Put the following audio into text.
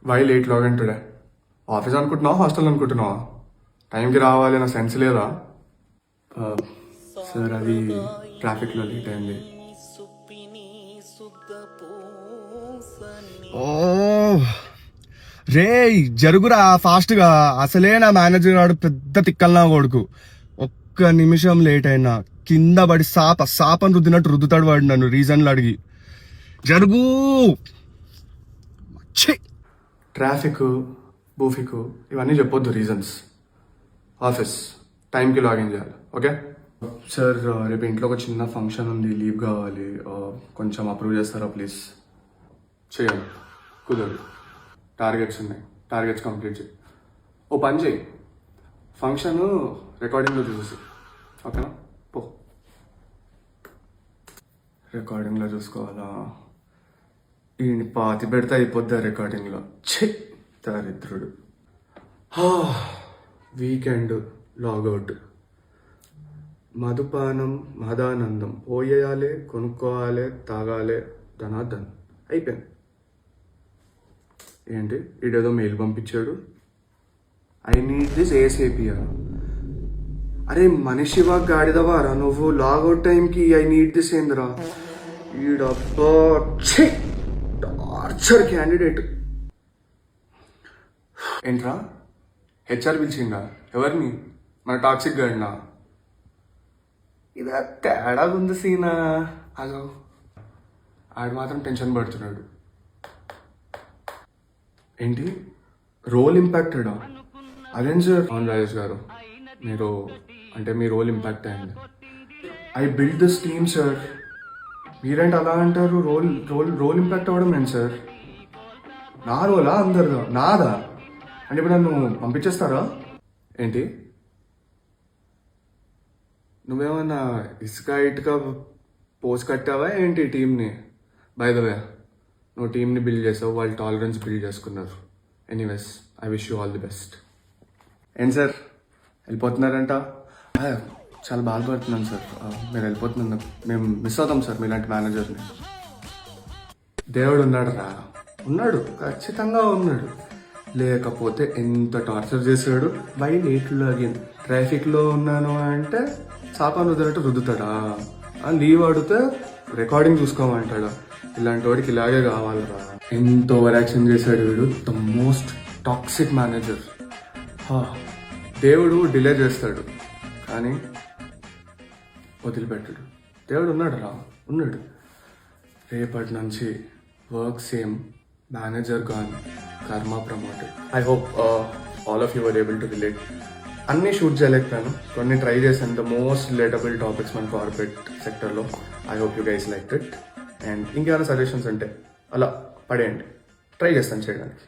Why late login today? Office అనుకుంటున్నావా, hostel అనుకుంటున్నావా? టైంకి రావాలి అన్న సెన్స్ లేదా? సార్ అది ట్రాఫిక్లో లేట్ అయింది. ఓ రే జరుగురా ఫాస్ట్గా. అసలే నా మేనేజర్ వాడు పెద్ద తిక్కల్నా కొడుకు. ఒక్క నిమిషం లేట్ అయినా కింద పడి సాపని రుద్దినట్టు రుద్దుతాడు వాడు నన్ను రీజన్లు అడిగి. జరుగు. ట్రాఫిక్, బూఫిక్ ఇవన్నీ చెప్పొద్దు రీజన్స్. ఆఫీస్ టైంకి లాగిన్ చేయాలి. ఓకే సార్, రేపు ఇంట్లో ఒక చిన్న ఫంక్షన్ ఉంది, లీవ్ కావాలి. కొంచెం అప్రూవ్ చేస్తారా ప్లీజ్? చేయాలి. కుదరదు, టార్గెట్స్ ఉన్నాయి, టార్గెట్స్ కంప్లీట్ చేయి. ఓ పని చేయి, ఫంక్షన్ రికార్డింగ్లో చూసి. ఓకేనా? పో. రికార్డింగ్లో చూసుకోవాలా? ఈ పాతి పెడితే అయిపోద్దా రికార్డింగ్లో? ఛీ దరిద్రుడు. Weekend logout. మధుపానం మహదానందం. పోయేయాలి, కొనుక్కోవాలి, తాగాలి, ధనాధన్. అయిపోయింది. ఏంటి ఈడేదో మెయిల్ పంపించాడు, ఐ నీడ్ దిస్ ఏసేపియా. అరే మనిషివా గాడిదవారా నువ్వు? లాగౌట్ టైంకి ఐ నీడ్ దిస్ ఏందిరా? ఈడబ్బా టార్చర్ క్యాండిడేట్. ఏంట్రా హెచ్ఆర్ పిలిచిందా? ఎవరిని? మన టాక్సిక్ గాడినా? ఇదా తేడా ఉంది సీనా. అదో ఆడు మాత్రం టెన్షన్ పడుతున్నాడు. ఏంటి రోల్ ఇంపాక్టెడా? అదేం సార్? అవును రాజేష్ గారు, మీరు అంటే మీ రోల్ ఇంపాక్ట్ అయింది. I build this team sir. మీరేంటి అలా అంటారు? రోల్ ఇంపాక్ట్ అవ్వడం ఏంటి సార్? నా రోలా అందరిదా? నాదా? అంటే ఇప్పుడు నన్ను పంపించేస్తారా ఏంటి? నువ్వేమన్నా ఇసుక ఇటుక పోస్ట్ కట్టావా ఏంటి టీంని? బై ద వే, నువ్వు టీంని బిల్డ్ చేసావు, వాళ్ళు టాలరెన్స్ బిల్డ్ చేసుకున్నారు. Anyways, I wish you all the best. ఏంటి సార్ వెళ్ళిపోతున్నారంట? చాలా బాధపడుతున్నాను సార్. మీరు వెళ్ళిపోతున్నాను, మేము మిస్ అవుతాం సార్ మీలాంటి మేనేజర్ని. దేవుడు ఉన్నాడు రా, ఉన్నాడు, ఖచ్చితంగా ఉన్నాడు. లేకపోతే ఎంత టార్చర్ చేశాడు. బై లేట్ లాగిన్, ట్రాఫిక్లో ఉన్నాను అంటే చాపాను వదిలినట్టు రుద్దుతాడా? లీవ్ అడిగితే రికార్డింగ్ చూసుకోమంటాడా? ఇలాంటి వాడికి ఇలాగే కావాలరా. ఎంత ఓవర్ యాక్షన్ చేశాడు వీడు. The most toxic manager. దేవుడు డిలే చేస్తాడు కానీ వదిలిపెట్టాడు. దేవుడు ఉన్నాడు రా, ఉన్నాడు. రేపటి నుంచి వర్క్ సేమ్, మేనేజర్ గాన్, కర్మ promoted. I hope all of you were able to relate. అన్నీ షూట్ చేయలేకపోయాను, కొన్ని ట్రై చేశాను. ద మోస్ట్ రిలేటబుల్ టాపిక్స్ మన కార్పొరేట్ సెక్టర్లో. I hope you guys like it. And ఇంకేమైనా సజెషన్స్ అంటే అలా పడేయండి, ట్రై చేస్తాను చేయడానికి.